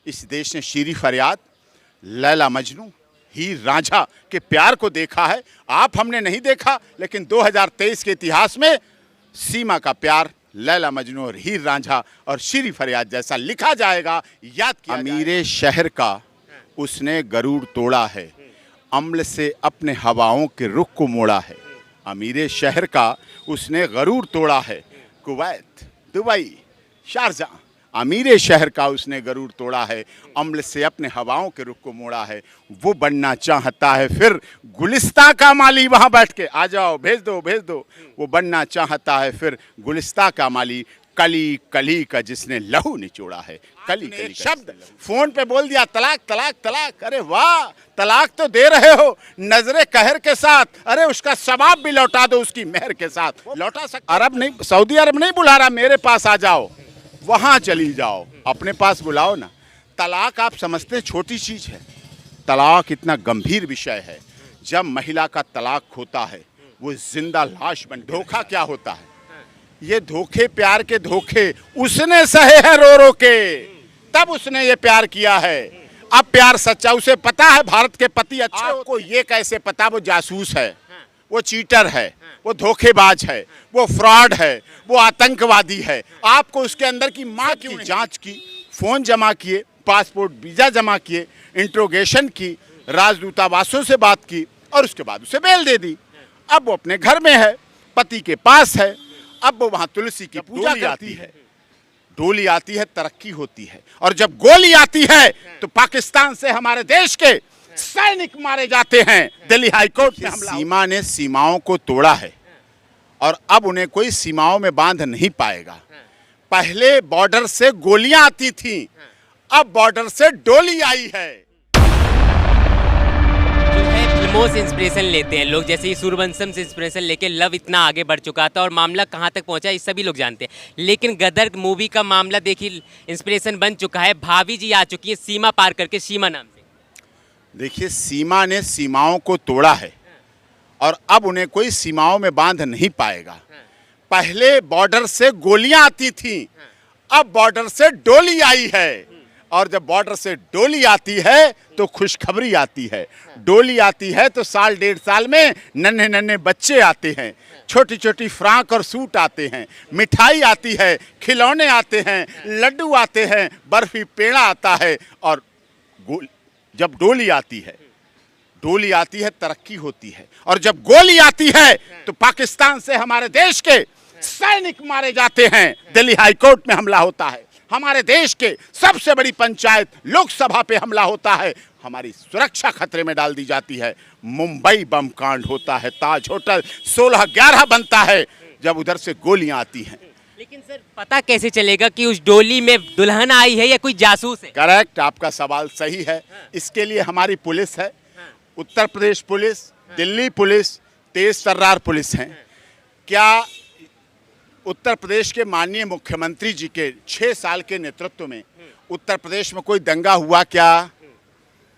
इस देश ने शीरी फरियाद, लैला मजनू, हीर रांझा के प्यार को देखा है। आप हमने नहीं देखा, लेकिन 2023 के इतिहास में सीमा का प्यार लैला मजनू और हीर रांझा और शीरी फरियाद जैसा लिखा जाएगा, याद किया जाएगा। अमीरे शहर का उसने गरूर तोड़ा है, अम्ल से अपने हवाओं के रुख को मोड़ा है। अमीरे शहर का उसने गरूर तोड़ा है, कुवैत, दुबई, शारजाह। अमीरे शहर का उसने गरूर तोड़ा है, अम्ल से अपने हवाओं के रुख को मोड़ा है। वो बनना चाहता है फिर गुलिस्तां का माली, वहाँ बैठ के आ जाओ, भेज दो भेज दो। वो बनना चाहता है फिर गुलिस्तां का माली, कली कली का जिसने लहू निचोड़ा है। कली कली शब्द फोन पे बोल दिया, तलाक तलाक तलाक। अरे वाह, तलाक तो दे रहे हो नजरे कहर के साथ, अरे उसका सवाब भी लौटा दो उसकी मेहर के साथ। लौटा सकते, अरब नहीं, सऊदी अरब नहीं बुला रहा, मेरे पास आ जाओ, वहां चली जाओ, अपने पास बुलाओ ना। तलाक आप समझते हैं छोटी चीज है, तलाक इतना गंभीर विषय है। जब महिला का तलाक होता है वो जिंदा लाश बन। धोखा क्या होता है? ये धोखे, प्यार के धोखे उसने सहे हैं रो रो के, तब उसने ये प्यार किया है। अब प्यार सच्चा, उसे पता है भारत के पति अच्छे। आपको ये कैसे पता वो जासूस है, वो चीटर है, वो धोखेबाज है, वो फ्रॉड है, वो आतंकवादी है? आपको उसके अंदर की माँ की जांच की, फोन जमा किए, पासपोर्ट वीजा जमा किए, इंट्रोगेशन की, राजदूतावासों से बात की और उसके बाद उसे बेल दे दी। अब वो अपने घर में है, पति के पास है। अब वो वहां तुलसी की पूजा करती है। डोली आती है, तरक्की होती है, और जब गोली आती है तो पाकिस्तान से हमारे देश के सैनिक मारे जाते हैं। दिल्ली हाईकोर्ट में सीमा ने सीमाओं को तोड़ा है और अब उन्हें कोई सीमाओं में बांध नहीं पाएगा। पहले बॉर्डर से गोलियां आती थीं, अब बॉर्डर से डोली आई है। फिल्मों से इंस्पिरेशन लेते हैं लोग, जैसे सूर्यवंशम से इंस्पिरेशन लेके लव इतना आगे बढ़ चुका था और मामला कहाँ तक पहुँचा ये सभी लोग जानते हैं। लेकिन गदर मूवी का मामला देखिए इंस्पिरेशन बन चुका है। भाभी जी आ चुकी है सीमा पार करके, सीमा नाम से। देखिए, सीमा ने सीमाओं को तोड़ा है और अब उन्हें कोई सीमाओं में बांध नहीं पाएगा। पहले बॉर्डर से गोलियां आती थीं, अब बॉर्डर से डोली आई है, और जब बॉर्डर से डोली आती है तो खुशखबरी आती है। डोली आती है तो साल डेढ़ साल में नन्हे नन्हे बच्चे आते हैं, छोटी छोटी फ्राक और सूट आते हैं, मिठाई आती है, खिलौने आते हैं, लड्डू आते हैं, बर्फी पेड़ा आता है। और जब डोली आती है तरक्की होती है, और जब गोली आती है तो पाकिस्तान से हमारे देश के सैनिक मारे जाते हैं। दिल्ली हाईकोर्ट में हमला होता है, हमारे देश के सबसे बड़ी पंचायत लोकसभा पे हमला होता है, हमारी सुरक्षा खतरे में डाल दी जाती है। मुंबई बम कांड होता है, ताज होटल 16/11 बनता है जब उधर से गोलियां आती हैं। लेकिन सर, पता कैसे चलेगा कि उस डोली में दुल्हन आई है या कोई जासूस है? करेक्ट, आपका सवाल सही है। इसके लिए हमारी पुलिस है, उत्तर प्रदेश पुलिस, दिल्ली पुलिस, तेज तर्रार पुलिस है। क्या उत्तर प्रदेश के माननीय मुख्यमंत्री जी के 6 साल के नेतृत्व में उत्तर प्रदेश में कोई दंगा हुआ क्या?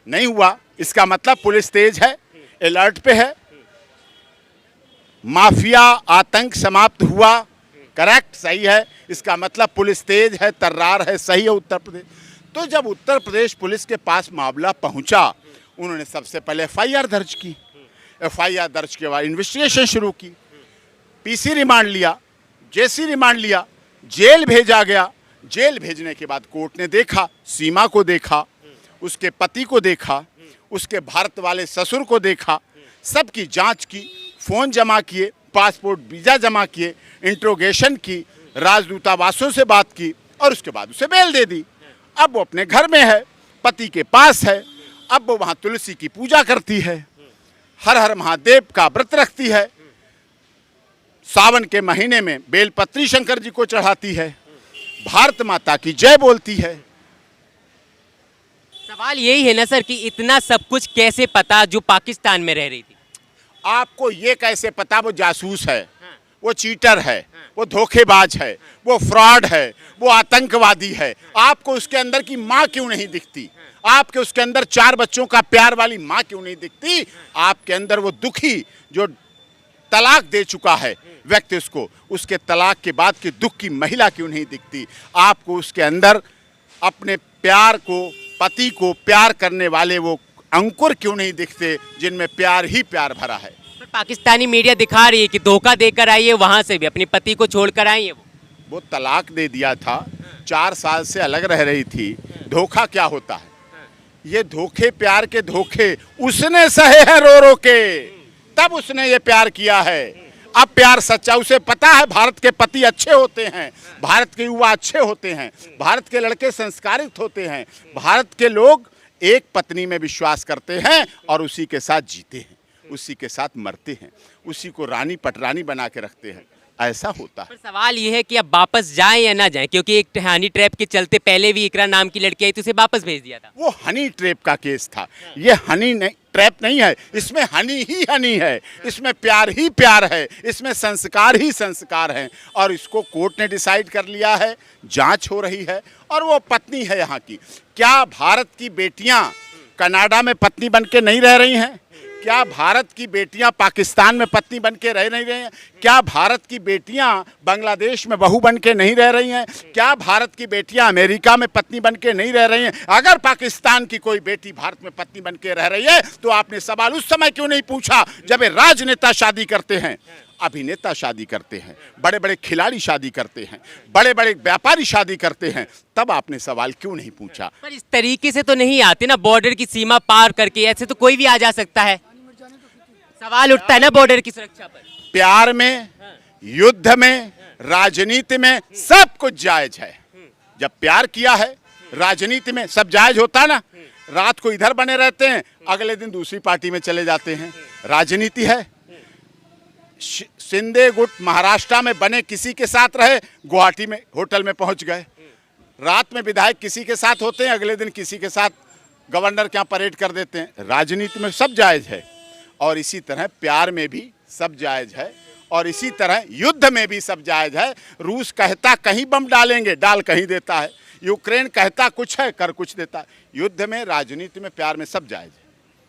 नहीं हुआ। इसका मतलब पुलिस तेज है, अलर्ट पे है, माफिया आतंक समाप्त हुआ। करेक्ट, सही है। इसका मतलब पुलिस तेज है, तर्रार है, सही है उत्तर प्रदेश। तो जब उत्तर प्रदेश पुलिस के पास मामला पहुंचा, उन्होंने सबसे पहले FIR दर्ज की। FIR दर्ज के बाद इन्वेस्टिगेशन शुरू की, PC रिमांड लिया, JC रिमांड लिया, जेल भेजा गया। जेल भेजने के बाद कोर्ट ने देखा, सीमा को देखा, उसके पति को देखा, उसके भारत वाले ससुर को देखा, सबकी जांच की, फ़ोन जमा किए, पासपोर्ट वीज़ा जमा किए, इंट्रोगेशन की, राजदूतावासों से बात की और उसके बाद उसे बेल दे दी। अब वो अपने घर में है, पति के पास है। अब वो वहाँ तुलसी की पूजा करती है, हर हर महादेव का व्रत रखती है, सावन के महीने में बेलपत्री शंकर जी को चढ़ाती है, भारत माता की जय बोलती है। सवाल यही है ना सर कि इतना सब कुछ कैसे पता जो पाकिस्तान में रह रही थी? आपको ये कैसे पता वो जासूस है, वो चीटर है, वो धोखेबाज है, वो फ्रॉड है, वो आतंकवादी है? आपको उसके अंदर की माँ क्यों नहीं दिखती? आपके उसके अंदर 4 बच्चों का प्यार वाली माँ क्यों नहीं दिखती? आपके अंदर वो दुखी जो तलाक दे चुका है व्यक्ति, उसके तलाक के बाद के दुख की महिला क्यों नहीं दिखती? आपको उसके अंदर अपने प्यार को, पति को प्यार करने वाले वो अंकुर क्यों नहीं दिखते जिनमें प्यार ही प्यार भरा है। पर पाकिस्तानी मीडिया दिखा रही है कि धोखा देकर आई है, वहाँ से भी अपने पति को छोड़कर आई है वो तलाक दे दिया था, 4 साल से अलग रह रही थी। धोखा क्या होता है? ये धोखे, प्यार के धोखे उसने सहे हैं रो रो के, तब उसने ये प्यार किया है। अब प्यार सच्चा, उसे पता है भारत के पति अच्छे होते हैं, भारत के युवा अच्छे होते हैं, भारत के लड़के संस्कारित होते हैं, भारत के लोग एक पत्नी में विश्वास करते हैं और उसी के साथ जीते हैं, उसी के साथ मरते हैं, उसी को रानी पटरानी बना के रखते हैं। ऐसा होता है। पर सवाल ये है कि अब वापस जाएं या ना जाएं, क्योंकि एक हनी ट्रैप के चलते पहले भी इकरा नाम की लड़की आई तो उसे वापस भेज दिया था। वो हनी ट्रैप का केस था, ये हनी नहीं, ट्रैप नहीं है। इसमें हनी ही हनी है, इसमें प्यार ही प्यार है, इसमें संस्कार ही संस्कार है। और इसको कोर्ट ने डिसाइड कर लिया है, जांच हो रही है और वो पत्नी है यहाँ की। क्या भारत की बेटियां कनाडा में पत्नी बन के नहीं रह रही हैं? क्या भारत की बेटियां पाकिस्तान में पत्नी बन के रह नहीं रही हैं? क्या भारत की बेटियां बांग्लादेश में बहू बन के नहीं रह रही हैं? क्या भारत की बेटियां अमेरिका में पत्नी बन के नहीं रह रही हैं? अगर पाकिस्तान की कोई बेटी भारत में पत्नी बन के रह रही है तो आपने सवाल उस समय क्यों नहीं पूछा जब ये राजनेता शादी करते हैं, अभिनेता शादी करते हैं, बड़े बड़े खिलाड़ी शादी करते हैं, बड़े बड़े व्यापारी शादी करते हैं, तब आपने सवाल क्यों नहीं पूछा? पर इस तरीके से तो नहीं आते ना, बॉर्डर की सीमा पार करके, ऐसे तो कोई भी आ जा सकता है। सवाल उठता है ना बॉर्डर की सुरक्षा पर। प्यार में, युद्ध में, राजनीति में सब कुछ जायज है। जब प्यार किया है, राजनीति में सब जायज होता ना। रात को इधर बने रहते हैं, अगले दिन दूसरी पार्टी में चले जाते हैं, राजनीति है। शिंदे गुट महाराष्ट्र में बने किसी के साथ रहे, गुवाहाटी में होटल में पहुंच गए। रात में विधायक किसी के साथ होते हैं, अगले दिन किसी के साथ गवर्नर क्या परेड कर देते हैं। राजनीति में सब जायज है और इसी तरह प्यार में भी सब जायज है और इसी तरह युद्ध में भी सब जायज है। रूस कहता कहीं बम डालेंगे, डाल कहीं देता है। यूक्रेन कहता कुछ है, कर कुछ देता है। युद्ध में, राजनीति में, प्यार में सब जायज है।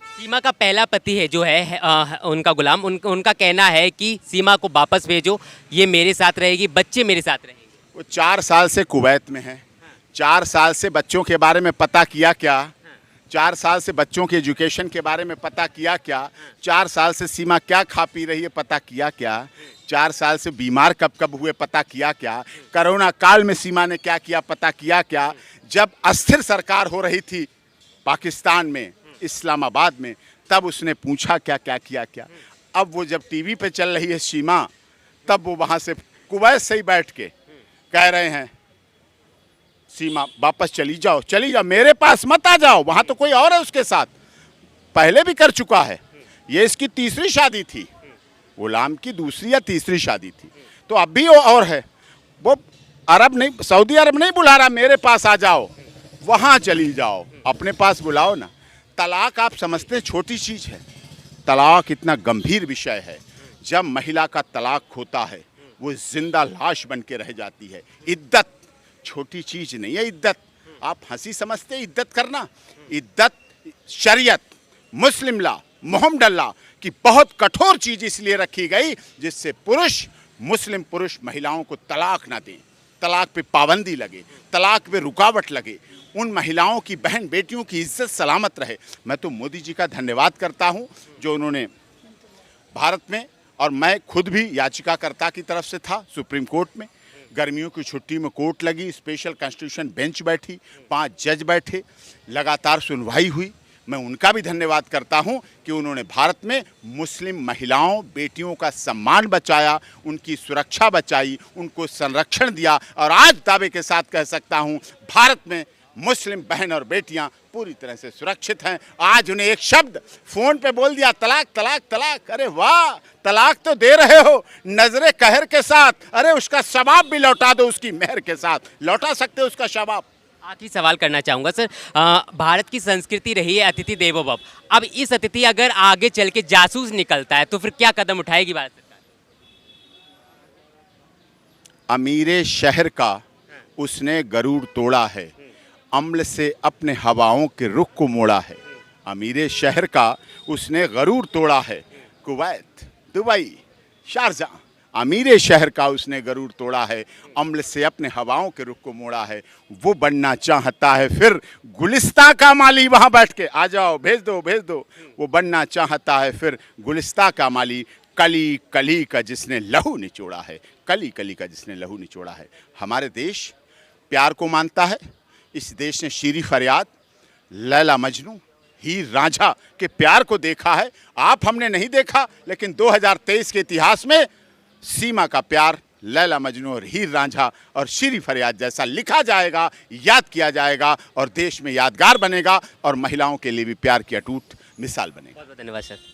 सीमा का पहला पति है जो है उनका गुलाम, उनका कहना है कि सीमा को वापस भेजो, ये मेरे साथ रहेगी, बच्चे मेरे साथ रहेंगे। वो 4 साल से कुवैत में है, 4 साल से बच्चों के बारे में पता किया क्या? 4 साल से बच्चों के एजुकेशन के बारे में पता किया क्या? 4 साल से सीमा क्या खा पी रही है पता किया क्या? 4 साल से बीमार कब कब हुए पता किया क्या? कोरोना काल में सीमा ने क्या किया पता किया क्या? जब अस्थिर सरकार हो रही थी पाकिस्तान में, इस्लामाबाद में, तब उसने पूछा क्या, क्या किया क्या? अब वो जब टीवी पे चल रही है सीमा, तब वो वहाँ से कुवैत से ही बैठ के कह रहे हैं सीमा वापस चली जाओ, चली जाओ, मेरे पास मत आ जाओ, वहाँ तो कोई और है उसके साथ। पहले भी कर चुका है, ये इसकी तीसरी शादी थी, गुलाम की दूसरी या तीसरी शादी थी, तो अब भी वो और है। वो अरब नहीं, सऊदी अरब नहीं बुला रहा, मेरे पास आ जाओ, वहाँ चली जाओ, अपने पास बुलाओ ना। तलाक आप समझते हैं छोटी चीज़ है, तलाक इतना गंभीर विषय है। जब महिला का तलाक होता है वो जिंदा लाश बन के रह जाती है। इद्दत छोटी चीज़ नहीं है। इद्दत आप हंसी समझते हैं, इद्दत करना, इद्दत शरीयत, मुस्लिम लॉ, मोहम्मद अल्लाह की बहुत कठोर चीज़ इसलिए रखी गई जिससे पुरुष, मुस्लिम पुरुष महिलाओं को तलाक ना दें, तलाक पे पाबंदी लगे, तलाक पे रुकावट लगे, उन महिलाओं की, बहन बेटियों की इज्जत सलामत रहे। मैं तो मोदी जी का धन्यवाद करता हूं जो उन्होंने भारत में, और मैं खुद भी याचिकाकर्ता की तरफ से था सुप्रीम कोर्ट में। गर्मियों की छुट्टी में कोर्ट लगी, स्पेशल कॉन्स्टिट्यूशन बेंच बैठी, 5 जज बैठे, लगातार सुनवाई हुई। मैं उनका भी धन्यवाद करता हूं कि उन्होंने भारत में मुस्लिम महिलाओं, बेटियों का सम्मान बचाया, उनकी सुरक्षा बचाई, उनको संरक्षण दिया। और आज दावे के साथ कह सकता हूं भारत में मुस्लिम बहन और बेटियां पूरी तरह से सुरक्षित हैं। आज उन्हें एक शब्द फ़ोन पे बोल दिया, तलाक तलाक तलाक, अरे वाह, तलाक तो दे रहे हो नजरे कहर के साथ, अरे उसका शबाब भी लौटा दो, उसकी मेहर के साथ लौटा सकते हो उसका शबाब। आखिरी सवाल करना चाहूँगा सर, भारत की संस्कृति रही है अतिथि देवो भव। अब इस अतिथि अगर आगे चल के जासूस निकलता है तो फिर क्या कदम उठाएगी भारत सरकार? अमीरे शहर का उसने गरुड़ तोड़ा है, अम्ल से अपने हवाओं के रुख को मोड़ा है। अमीरे शहर का उसने गरूर तोड़ा है। कुवैत, दुबई, शारजा, अमीरे शहर का उसने गरूर तोड़ा है, अम्ल से अपने हवाओं के रुख को मोड़ा है। वो बनना चाहता है फिर गुलिस्तां का माली, वहाँ बैठ के आ जाओ, भेज दो भेज दो। वो बनना चाहता है फिर गुलिस्तां का माली, कली कली का जिसने लहू निचोड़ा है, कली कली का जिसने लहू निचोड़ा है। हमारे देश प्यार को मानता है। इस देश ने शीरी फरियाद, लैला मजनू, हीर रांझा के प्यार को देखा है। आप हमने नहीं देखा, लेकिन 2023 के इतिहास में सीमा का प्यार लैला मजनू और हीर रांझा और शीरी फरियाद जैसा लिखा जाएगा, याद किया जाएगा और देश में यादगार बनेगा और महिलाओं के लिए भी प्यार की अटूट मिसाल बनेगा। बहुत बहुत धन्यवाद सर।